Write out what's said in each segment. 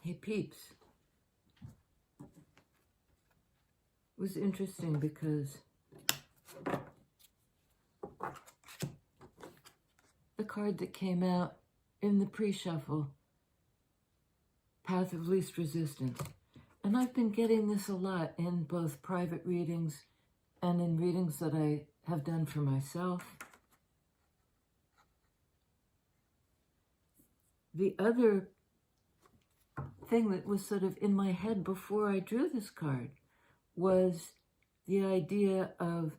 Hey peeps. It was interesting because the card that came out in the pre-shuffle, Path of Least Resistance. And I've been getting this a lot in both private readings and in readings that I have done for myself. The other thing that was sort of in my head before I drew this card was the idea of,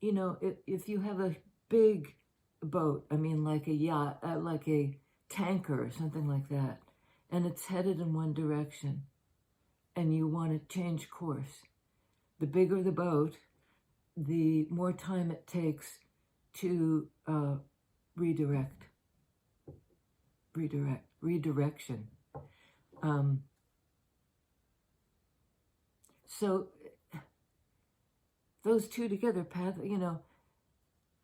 you know, if you have a big boat, I mean like a yacht, like a tanker or something like that, and it's headed in one direction, and you want to change course. The bigger the boat, the more time it takes to redirection. So those two together, path, you know,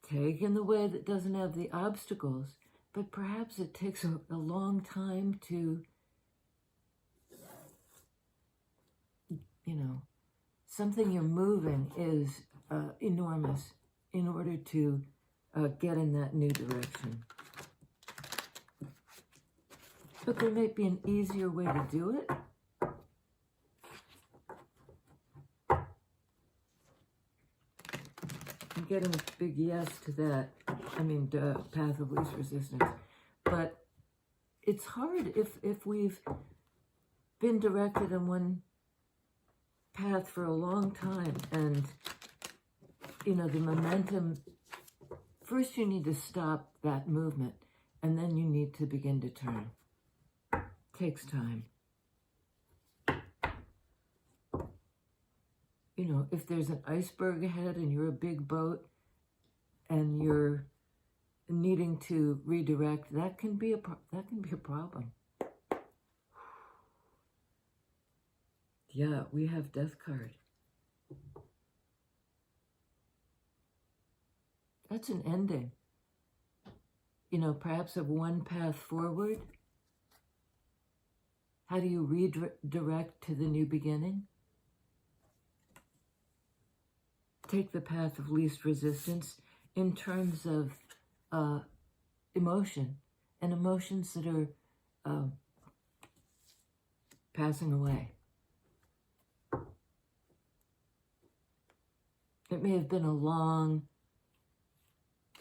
taken the way that doesn't have the obstacles, but perhaps it takes a long time to, you know, something you're moving is enormous in order to get in that new direction. But there may be an easier way to do it. I'm getting a big yes to that. I mean, Path of Least Resistance. But it's hard if we've been directed in one path for a long time, and, you know, the momentum, first you need to stop that movement, and then you need to begin to turn. Takes time. You know, if there's an iceberg ahead and you're a big boat and you're needing to redirect, that can be a problem. Yeah, we have Death card. That's an ending. You know, perhaps of one path forward. How do you redirect to the new beginning? Take the path of least resistance in terms of emotion, and emotions that are passing away. It may have been a long,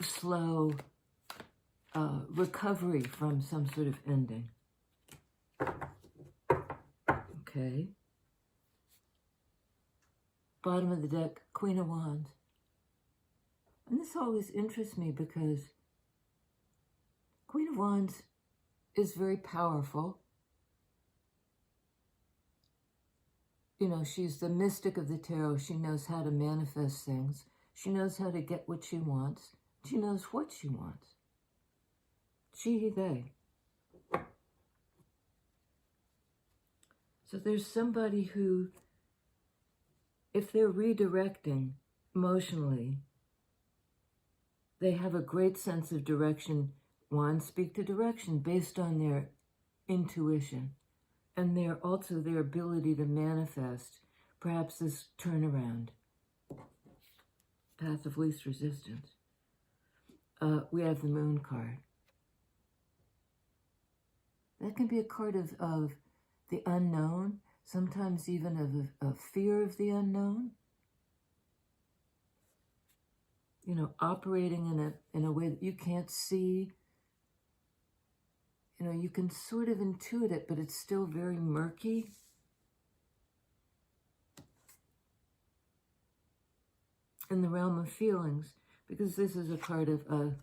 slow recovery from some sort of ending. Okay. Bottom of the deck, Queen of Wands. And this always interests me because Queen of Wands is very powerful. You know, she's the mystic of the tarot. She knows how to manifest things. She knows how to get what she wants. She knows what she wants. She, they. So there's somebody who, if they're redirecting emotionally, they have a great sense of direction. Wands speak to direction based on their intuition and their ability to manifest perhaps this turnaround. Path of least resistance. We have the Moon card. That can be a card of the unknown, sometimes even of a fear of the unknown. You know, operating in a way that you can't see. You know, you can sort of intuit it, but it's still very murky. In the realm of feelings, because this is a card of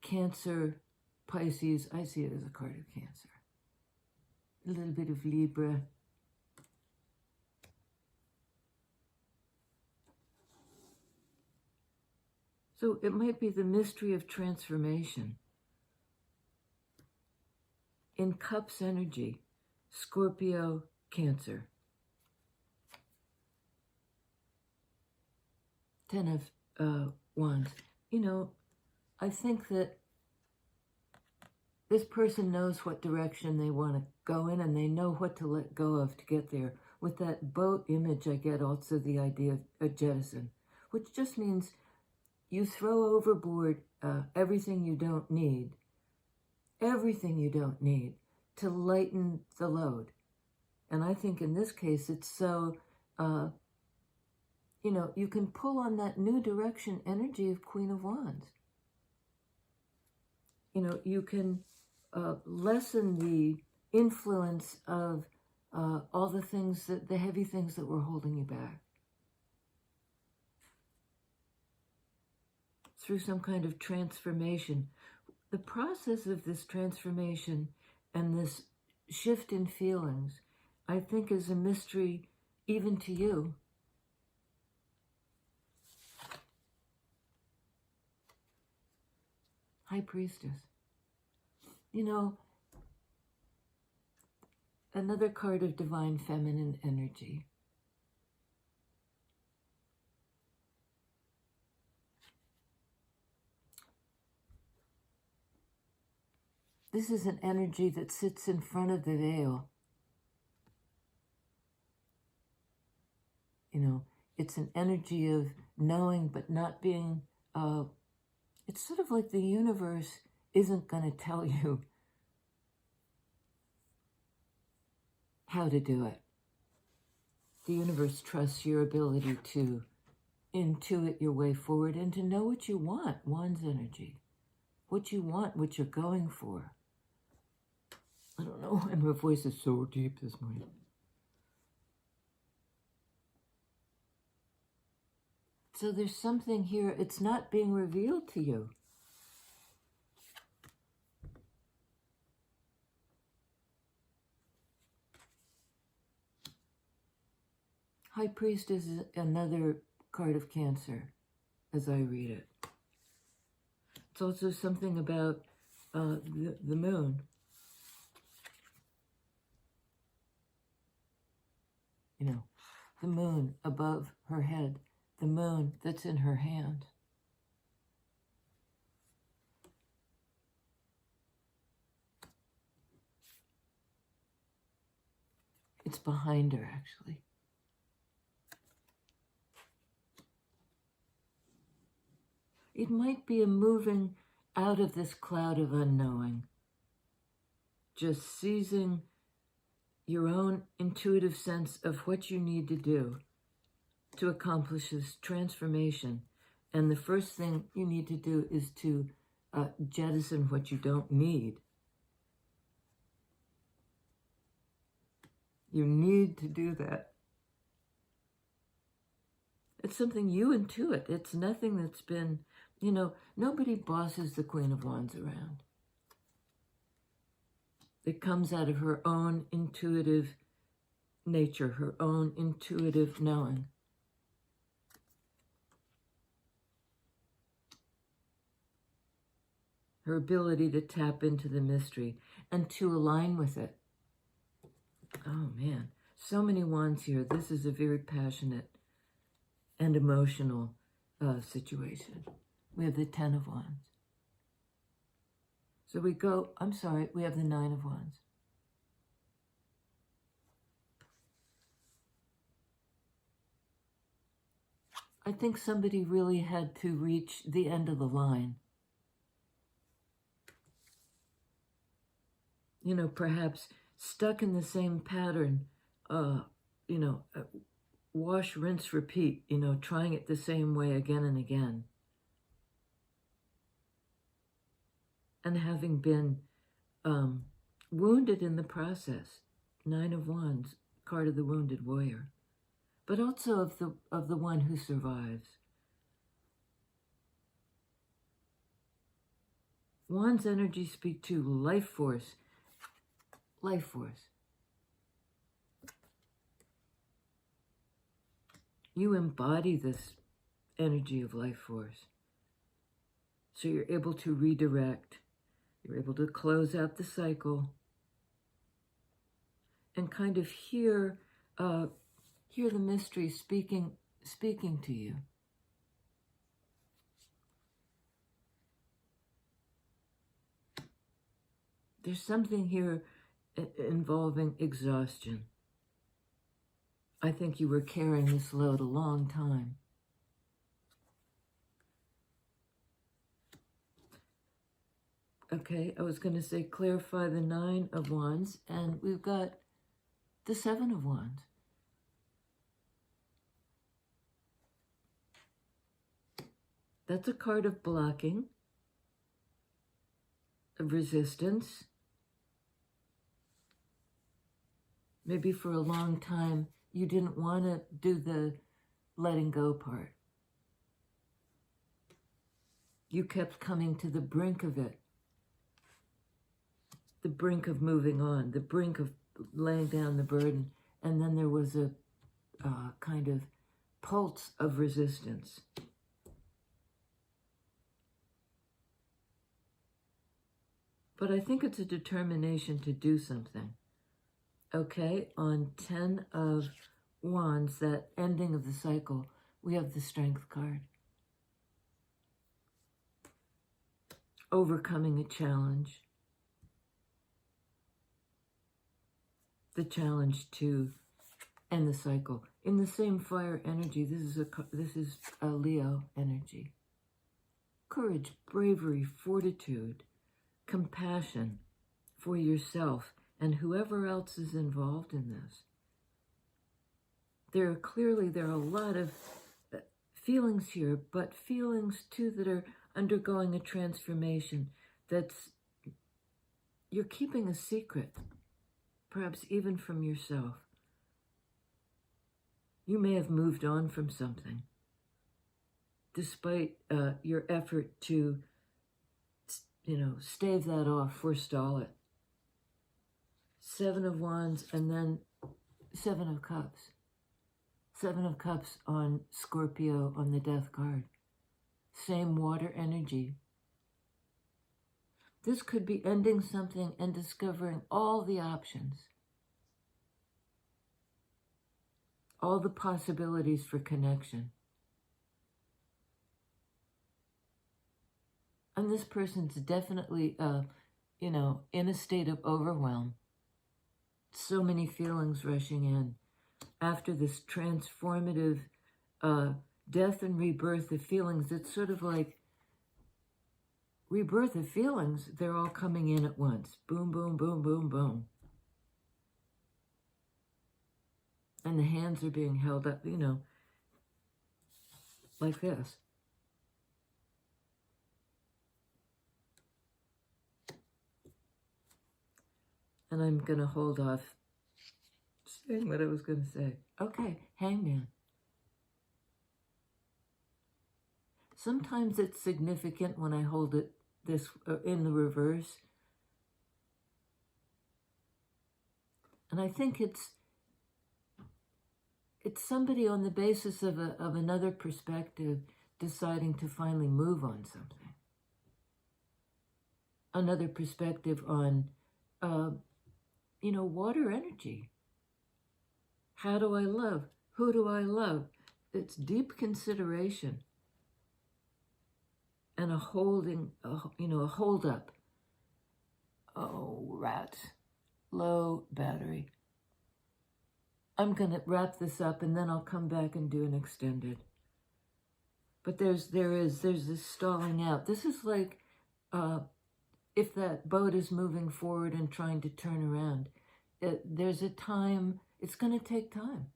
Cancer, Pisces. I see it as a card of Cancer. A little bit of Libra. So it might be the mystery of transformation. In Cups energy, Scorpio, Cancer. 10 of Wands. You know, I think that this person knows what direction they want to go in, and they know what to let go of to get there. With that boat image, I get also the idea of a jettison, which just means you throw overboard everything you don't need to lighten the load. And I think in this case, it's so, you can pull on that new direction energy of Queen of Wands. You can lessen the influence of all the heavy things that were holding you back. Through some kind of transformation. The process of this transformation and this shift in feelings, I think, is a mystery even to you. High Priestess. Another card of divine feminine energy. This is an energy that sits in front of the veil. It's an energy of knowing but not being, it's sort of like the universe isn't going to tell you how to do it. The universe trusts your ability to intuit your way forward and to know what you want, Wands energy. What you want, what you're going for. I don't know why my voice is so deep this morning. So there's something here, it's not being revealed to you. High Priest is another card of Cancer, as I read it. It's also something about the moon. The moon above her head, the moon that's in her hand. It's behind her, actually. It might be a moving out of this cloud of unknowing, just seizing your own intuitive sense of what you need to do to accomplish this transformation. And the first thing you need to do is to jettison what you don't need. You need to do that. It's something you intuit. It's nothing that's been, nobody bosses the Queen of Wands around. It comes out of her own intuitive nature, her own intuitive knowing. Her ability to tap into the mystery and to align with it. Oh man, so many wands here. This is a very passionate and emotional situation. We have the 10 of Wands. So we have the 9 of Wands. I think somebody really had to reach the end of the line. Perhaps stuck in the same pattern, wash, rinse, repeat, trying it the same way again and again. And having been wounded in the process. 9 of Wands, card of the wounded warrior, but also of the one who survives. Wands energy speak to life force. Life force. You embody this energy of life force. So you're able to redirect. You're able to close out the cycle and kind of hear the mystery speaking to you. There's something here involving exhaustion. I think you were carrying this load a long time. Okay, I was going to say clarify the 9 of Wands, and we've got the 7 of Wands. That's a card of blocking, of resistance. Maybe for a long time you didn't want to do the letting go part. You kept coming to the brink of it. The brink of moving on, the brink of laying down the burden. And then there was a kind of pulse of resistance. But I think it's a determination to do something. Okay, on 10 of Wands, that ending of the cycle, we have the Strength card. Overcoming a challenge. The challenge to end the cycle. In the same fire energy, this is a Leo energy. Courage, bravery, fortitude, compassion for yourself and whoever else is involved in this. There are a lot of feelings here, but feelings too that are undergoing a transformation. You're keeping a secret, perhaps even from yourself. You may have moved on from something, despite your effort to, stave that off, forestall it. 7 of Wands, and then 7 of Cups. 7 of Cups on Scorpio on the Death card. Same water energy. This could be ending something and discovering all the options. All the possibilities for connection. And this person's definitely, in a state of overwhelm. So many feelings rushing in. After this transformative death and rebirth of feelings, it's sort of like rebirth of feelings. They're all coming in at once. Boom, boom, boom, boom, boom. And the hands are being held up, like this. And I'm going to hold off saying what I was going to say. Okay, Hangman. Sometimes it's significant when I hold it this in the reverse. And I think it's somebody on the basis of another perspective deciding to finally move on something. Another perspective on, water energy. How do I love? Who do I love? It's deep consideration. And a hold up. Oh, rats. Low battery. I'm going to wrap this up and then I'll come back and do an extended. But there's this stalling out. This is like if that boat is moving forward and trying to turn around. There's a time, it's going to take time.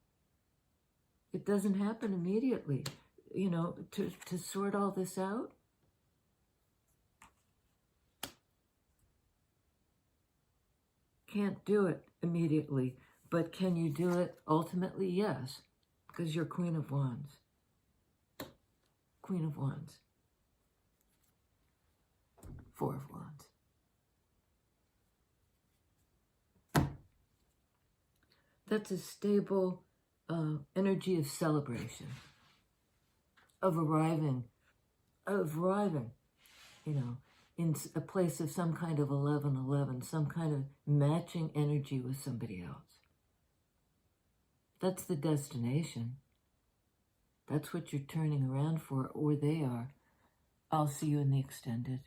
It doesn't happen immediately. To sort all this out. Can't do it immediately, but can you do it ultimately? Yes, because you're Queen of Wands. Queen of Wands. 4 of Wands. That's a stable energy of celebration, of arriving, in a place of some kind of 11-11, some kind of matching energy with somebody else. That's the destination. That's what you're turning around for, or they are. I'll see you in the extended.